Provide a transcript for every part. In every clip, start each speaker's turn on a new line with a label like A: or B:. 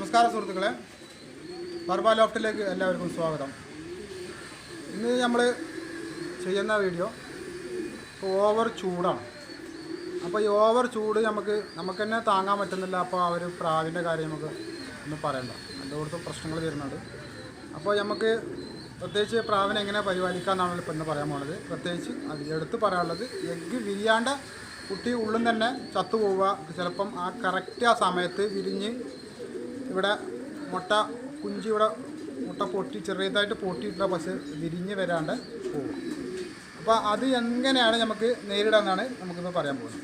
A: നമസ്കാരം സുഹൃത്തുക്കളെ, ബർബ ലോഫ്റ്റിലേക്ക് എല്ലാവർക്കും സ്വാഗതം. ഇന്ന് നമ്മൾ ചെയ്യുന്ന വീഡിയോ ഓവർ ചൂടാണ്. അപ്പോൾ ഈ ഓവർ ചൂട് നമുക്ക് തന്നെ താങ്ങാൻ പറ്റുന്നില്ല. അപ്പോൾ അവർ പ്രാവിൻ്റെ കാര്യം നമുക്ക് ഒന്നും പറയണ്ട, എല്ലായിടത്തും പ്രശ്നങ്ങൾ വരുന്നുണ്ട്. അപ്പോൾ നമുക്ക് പ്രത്യേകിച്ച് പ്രാവിനെ എങ്ങനെ പരിപാലിക്കാമെന്നാണ് ഇപ്പോൾ ഇന്ന് പറയാൻ പോകുന്നത്. പ്രത്യേകിച്ച് അത് എടുത്ത് പറയാനുള്ളത്, എഗ്ഗ് വിരിയാണ്ട കുട്ടി ഉള്ളിൽ തന്നെ ചത്തുപോവുക, ചിലപ്പം ആ കറക്റ്റ് ആ സമയത്ത് വിരിഞ്ഞ് ഇവിടെ മുട്ട പൊട്ടി ചെറിയതായിട്ട് പൊട്ടിയിട്ടുള്ള പക്ഷേ വിരിഞ്ഞ് വരാണ്ട് പോകും. അപ്പോൾ അത് എങ്ങനെയാണ് നമുക്ക് നേരിടാമെന്നാണ് നമുക്കിപ്പോൾ പറയാൻ പോകുന്നത്.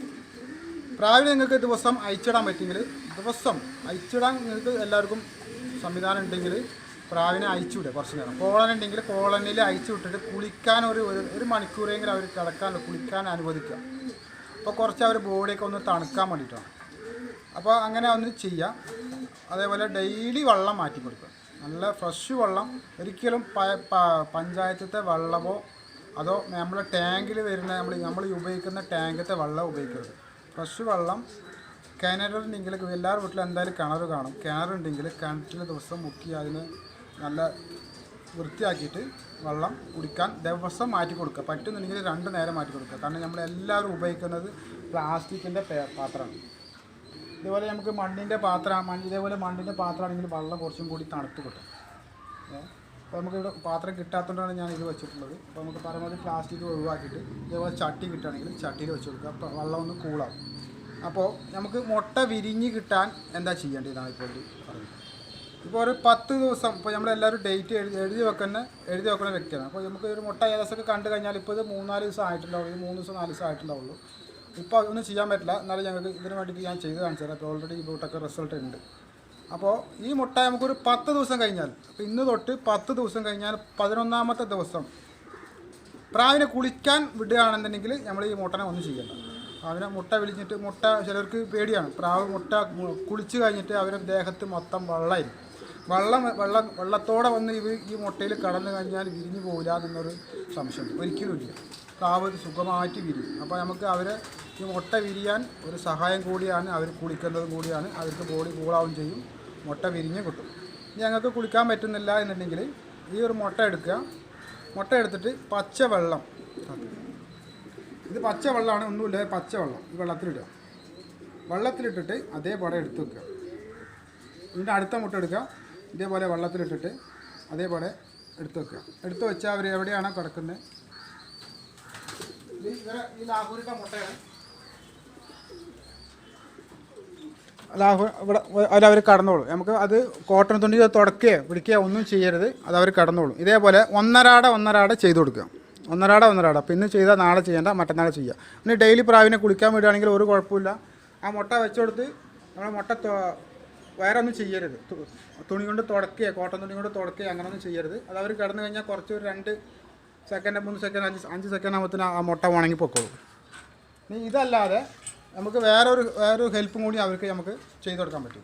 A: പ്രാവിനെ നിങ്ങൾക്ക് ദിവസം അയച്ചിടാൻ പറ്റുമെങ്കിൽ ദിവസം അയച്ചിടാൻ നിങ്ങൾക്ക് എല്ലാവർക്കും സംവിധാനം ഉണ്ടെങ്കിൽ പ്രാവിനെ അയച്ചുവിടുക. കുറച്ച് നേരം കോളനി ഉണ്ടെങ്കിൽ കോളനിയിൽ അയച്ചു വിട്ടിട്ട് കുളിക്കാൻ ഒരു മണിക്കൂറെങ്കിലും അവർ കിടക്കാൻ കുളിക്കാൻ അനുവദിക്കുക. അപ്പോൾ കുറച്ച് അവർ ബോഡിയൊക്കെ ഒന്ന് തണുക്കാൻ വേണ്ടിയിട്ടാണ്. അപ്പോൾ അങ്ങനെ ഒന്ന് ചെയ്യാം. അതേപോലെ ഡെയിലി വെള്ളം മാറ്റി കൊടുക്കുക, നല്ല ഫ്രഷ് വെള്ളം. ഒരിക്കലും പഞ്ചായത്തിലത്തെ വെള്ളമോ അതോ നമ്മളെ ടാങ്കിൽ വരുന്ന നമ്മൾ ഉപയോഗിക്കുന്ന ടാങ്കിലത്തെ വെള്ളം ഉപയോഗിക്കരുത്. ഫ്രഷ് വെള്ളം കിണറുണ്ടെങ്കിൽ എല്ലാവരുടെ വീട്ടിലും എന്തായാലും കിണർ കാണും. കിണറുണ്ടെങ്കിൽ കിണറ്റിൽ ദിവസം മുക്കി അതിന് നല്ല വൃത്തിയാക്കിയിട്ട് വെള്ളം കുടിക്കാൻ ദിവസം മാറ്റി കൊടുക്കുക. പറ്റുന്നുണ്ടെങ്കിൽ 2 നേരം മാറ്റി കൊടുക്കുക. കാരണം നമ്മളെല്ലാവരും ഉപയോഗിക്കുന്നത് പ്ലാസ്റ്റിക്കിൻ്റെ പാത്രമാണ്. ഇതേപോലെ നമുക്ക് മണ്ണിൻ്റെ പാത്രമാണെങ്കിൽ വെള്ളം കുറച്ചും കൂടി തണുത്ത് കിട്ടും. അപ്പോൾ നമുക്കിവിടെ പാത്രം കിട്ടാത്തതുകൊണ്ടാണ് ഞാൻ ഇത് വെച്ചിട്ടുള്ളത്. അപ്പോൾ നമുക്ക് പരമാവധി പ്ലാസ്റ്റിക് ഒഴിവാക്കിയിട്ട് ഇതേപോലെ ചട്ടി കിട്ടുകയാണെങ്കിൽ ചട്ടിയിൽ വെച്ച് കൊടുക്കുക. അപ്പോൾ വെള്ളം ഒന്ന് കൂളാവും. അപ്പോൾ നമുക്ക് മുട്ട വിരിഞ്ഞ് കിട്ടാൻ എന്താ ചെയ്യേണ്ടതാണ് ഇപ്പോൾ പറയുന്നത്. ഇപ്പോൾ ഒരു 10 ദിവസം, ഇപ്പോൾ നമ്മളെല്ലാവരും ഡേറ്റ് എഴുതി വെക്കുന്ന വ്യക്തിയാണ്. അപ്പോൾ നമുക്ക് ഒരു മുട്ട ഏകദേശമൊക്കെ കണ്ടു കഴിഞ്ഞാൽ ഇപ്പോൾ ഇത് 3-4 ദിവസം ആയിട്ടുണ്ടാവുള്ളൂ, 3 ദിവസം 4 ദിവസം ആയിട്ടുണ്ടാവുള്ളൂ. ഇപ്പോൾ ഒന്നും ചെയ്യാൻ പറ്റില്ല. എന്നാലും ഞങ്ങൾക്ക് ഇതിന് വേണ്ടിയിട്ട് ഞാൻ ചെയ്ത് കാണിച്ചു തരാം. അപ്പോൾ ഓൾറെഡി ഈ ബൂട്ടൊക്കെ റിസൾട്ട് ഉണ്ട്. അപ്പോൾ ഈ മുട്ട നമുക്കൊരു 10 ദിവസം കഴിഞ്ഞാൽ, അപ്പോൾ ഇന്ന് തൊട്ട് 10 ദിവസം കഴിഞ്ഞാൽ 11ാമത്തെ ദിവസം പ്രാവിനെ കുളിക്കാൻ വിടുകയാണെന്നുണ്ടെങ്കിൽ നമ്മൾ ഈ മുട്ടനെ ഒന്നും ചെയ്യണ്ട. പ്രാവിനെ മുട്ട വിളിച്ചിട്ട് ചിലർക്ക് പേടിയാണ്. പ്രാവ് കുളിച്ച് കഴിഞ്ഞിട്ട് അവരുടെ ദേഹത്ത് മൊത്തം വെള്ളമായിരിക്കും. വെള്ളത്തോടെ വന്ന് ഈ മുട്ടയിൽ കടന്നു കഴിഞ്ഞാൽ വിരിഞ്ഞു പോകില്ല എന്നൊരു സംശയമുണ്ട്. ഒരിക്കലും ഇല്ല, പ്രാവ് സുഖമായിട്ട് വിരിയും. അപ്പോൾ നമുക്ക് അവരെ ഈ മുട്ട വിരിയാൻ ഒരു സഹായം കൂടിയാണ്, അവർ കുളിക്കുന്നതും കൂടിയാണ്. അവർക്ക് ബോഡി കൂളാവും ചെയ്യും, മുട്ട വിരിഞ്ഞ് കിട്ടും. ഇനി ഞങ്ങൾക്ക് കുളിക്കാൻ പറ്റുന്നില്ല എന്നുണ്ടെങ്കിൽ ഈ ഒരു മുട്ട എടുക്കുക. മുട്ട എടുത്തിട്ട് പച്ചവെള്ളം, ഇത് പച്ചവെള്ളമാണ്, ഒന്നുമില്ല, പച്ചവെള്ളം ഈ വെള്ളത്തിലിട്ടിട്ട് അതേപോലെ എടുത്ത് വെക്കുക. ഇതിൻ്റെ അടുത്ത മുട്ട എടുക്കുക, ഇതേപോലെ വെള്ളത്തിലിട്ടിട്ട് അതേപോലെ എടുത്ത് വെക്കുക. എടുത്ത് വെച്ചാൽ അവർ എവിടെയാണോ കിടക്കുന്നത്, ഈ ലാഹൂരിൻ്റെ മുട്ടയാണ്. ഇവിടെ അവർ കടന്നോളും. നമുക്ക് അത് കോട്ടൺ തുണി തുടക്കുകയോ പിടിക്കുകയോ ഒന്നും ചെയ്യരുത്, അത് അവർ കടന്നോളും. ഇതേപോലെ ഒന്നരാട ചെയ്ത് കൊടുക്കുക. ഒന്നരാട പിന്നെ ചെയ്താൽ നാളെ ചെയ്യേണ്ട, മറ്റന്നാൾ ചെയ്യുക. പിന്നെ ഡെയിലി പ്രാവിനെ കുളിക്കാൻ വിടുകയാണെങ്കിൽ ഒരു കുഴപ്പമില്ല. ആ മുട്ട വെച്ചുകൊടുത്ത് നമ്മൾ മുട്ട വേറെ ഒന്നും ചെയ്യരുത്. തുണി കൊണ്ട് തുടക്കുകയോ കോട്ടൺ തുണി കൊണ്ട് തുടക്കുകയോ അങ്ങനെയൊന്നും ചെയ്യരുത്. അത് അവർ കിടന്നു കഴിഞ്ഞാൽ കുറച്ച് 2 സെക്കൻഡ് 3 സെക്കൻഡ് 5 സെക്കൻഡ് ആകുമ്പോഴത്തേന് ആ മുട്ട ഉണങ്ങി പൊക്കോളൂ. ഇനി ഇതല്ലാതെ നമുക്ക് വേറൊരു ഹെൽപ്പും കൂടി നമുക്ക് ചെയ്ത് കൊടുക്കാൻ പറ്റും.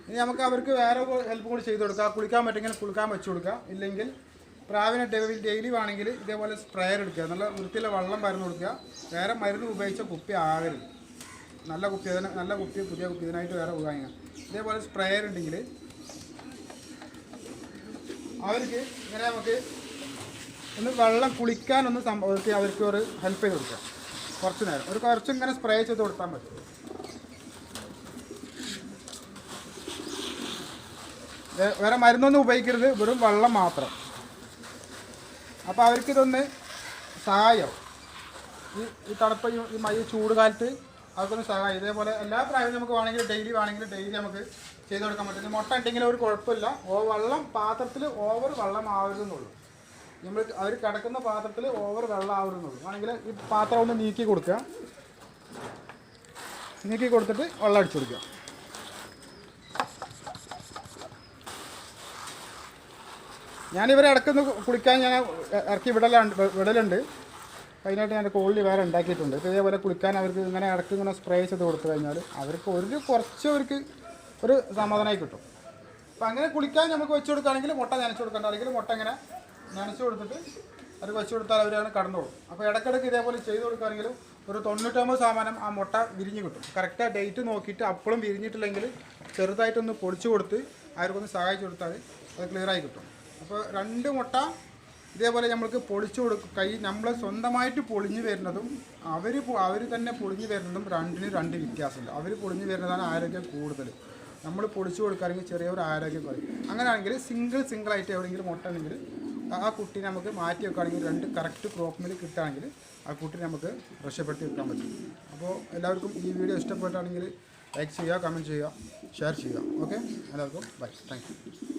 A: ഇനി നമുക്ക് അവർക്ക് വേറെ ഹെൽപ്പും കൂടി ചെയ്ത് കൊടുക്കുക. കുളിക്കാൻ പറ്റുമെങ്കിൽ കുളിക്കാൻ വെച്ച് കൊടുക്കുക. ഇല്ലെങ്കിൽ പ്രാവിനെ ഡെയിലി വേണമെങ്കിൽ ഇതേപോലെ സ്പ്രേയർ എടുക്കുക, നല്ല വൃത്തിയുള്ള വെള്ളം മരുന്ന് കൊടുക്കുക. വേറെ മരുന്ന് ഉപയോഗിച്ച കുപ്പി ആകരുത്. നല്ല കുപ്പി പുതിയ കുപ്പി ഇതിനായിട്ട് വേറെ വാങ്ങുക. ഇതേപോലെ സ്പ്രേയർ ഉണ്ടെങ്കിൽ അവർക്ക് ഇങ്ങനെ നമുക്ക് ഒന്ന് വെള്ളം കുളിക്കാനൊന്ന് അവർക്ക് ഒരു ഹെൽപ്പ് ചെയ്ത് കൊടുക്കുക. കുറച്ച് നേരം കുറച്ചും ഇങ്ങനെ സ്പ്രേ ചെയ്ത് കൊടുത്താൽ മതി. വേറെ മരുന്നൊന്നും ഉപയോഗിക്കരുത്, വെറും വെള്ളം മാത്രം. അപ്പോൾ അവർക്കിതൊന്ന് സഹായം, ഈ തണുപ്പ് ഈ ചൂട് കാലത്ത് അവർക്കൊന്ന് സഹായം. ഇതേപോലെ എല്ലാ പ്രാവശ്യം നമുക്ക് ഡെയിലി നമുക്ക് ചെയ്ത് കൊടുക്കാൻ പറ്റും. മുട്ട ഉണ്ടെങ്കിൽ ഒരു കുഴപ്പമില്ല. പാത്രത്തിൽ ഓവർ വെള്ളം ആവരുതെന്നുള്ളൂ. അവർ കിടക്കുന്ന പാത്രത്തിൽ ഓവർ വെള്ളം ആവരുന്നുള്ളൂ. ആണെങ്കിൽ ഈ പാത്രം ഒന്ന് നീക്കി കൊടുക്കുക. നീക്കി കൊടുത്തിട്ട് വെള്ളം അടിച്ചു കൊടുക്കുക. ഞാനിവരെ ഇടയ്ക്കൊന്ന് കുളിക്കാൻ ഇറക്കി വിടലുണ്ട്. അതിനായിട്ട് ഞാൻ കോളിൽ വേറെ ഉണ്ടാക്കിയിട്ടുണ്ട്. ഇപ്പോൾ ഇതേപോലെ കുളിക്കാൻ അവർക്ക് ഇങ്ങനെ ഇങ്ങനെ സ്പ്രേ ചെയ്ത് കൊടുത്തു കഴിഞ്ഞാൽ അവർക്ക് കുറച്ച് ഒരു സമാധാനമായി കിട്ടും. അപ്പോൾ അങ്ങനെ കുളിക്കാൻ നമുക്ക് വെച്ച് കൊടുക്കുകയാണെങ്കിൽ മുട്ട നനച്ച് കൊടുക്കേണ്ട. അല്ലെങ്കിൽ മുട്ട ഇങ്ങനെ നനച്ച് കൊടുത്തിട്ട് അത് വെച്ച് കൊടുത്താൽ അവരാണ് കടന്നോളും. അപ്പോൾ ഇടയ്ക്കിടയ്ക്ക് ഇതേപോലെ ചെയ്ത് കൊടുക്കുകയാണെങ്കിലും ഒരു 99% ആ മുട്ട വിരിഞ്ഞ് കിട്ടും. കറക്റ്റ് ഡേറ്റ് നോക്കിയിട്ട് അപ്പോഴും വിരിഞ്ഞിട്ടില്ലെങ്കിൽ ചെറുതായിട്ടൊന്ന് പൊളിച്ചു കൊടുത്ത് അവർക്കൊന്ന് സഹായിച്ചു കൊടുത്താൽ അത് ക്ലിയറായി കിട്ടും. അപ്പോൾ 2 മുട്ട ഇതേപോലെ നമ്മൾക്ക് പൊളിച്ചു കൊടുക്കും. നമ്മൾ സ്വന്തമായിട്ട് പൊളിഞ്ഞു വരുന്നതും അവർ തന്നെ പൊളിഞ്ഞു വരുന്നതും രണ്ടിന് 2 വ്യത്യാസമുണ്ട്. അവർ പൊളിഞ്ഞു വരുന്നതാണ് ആരോഗ്യം കൂടുതൽ. നമ്മൾ പൊളിച്ചു കൊടുക്കുകയാണെങ്കിൽ ചെറിയൊരു ആരോഗ്യം കുറയും. അങ്ങനെയാണെങ്കിൽ സിംഗിളായിട്ട് എവിടെയെങ്കിലും മുട്ട ഉണ്ടെങ്കിൽ ആ കുട്ടീനെ നമുക്ക് മാറ്റി വെക്കുകയാണെങ്കിൽ 2 കറക്റ്റ് ക്രോപ്പ് മിൽ കിട്ടുകയാണെങ്കിൽ ആ കുട്ടീനെ നമുക്ക് രക്ഷപ്പെടുത്തി വെക്കാൻ പറ്റും. അപ്പോൾ എല്ലാവർക്കും ഈ വീഡിയോ ഇഷ്ടപ്പെട്ടാണെങ്കിൽ ലൈക്ക് ചെയ്യുക, കമൻറ്റ് ചെയ്യുക, ഷെയർ ചെയ്യുക. ഓക്കെ, എല്ലാവർക്കും ബൈ, താങ്ക് യു.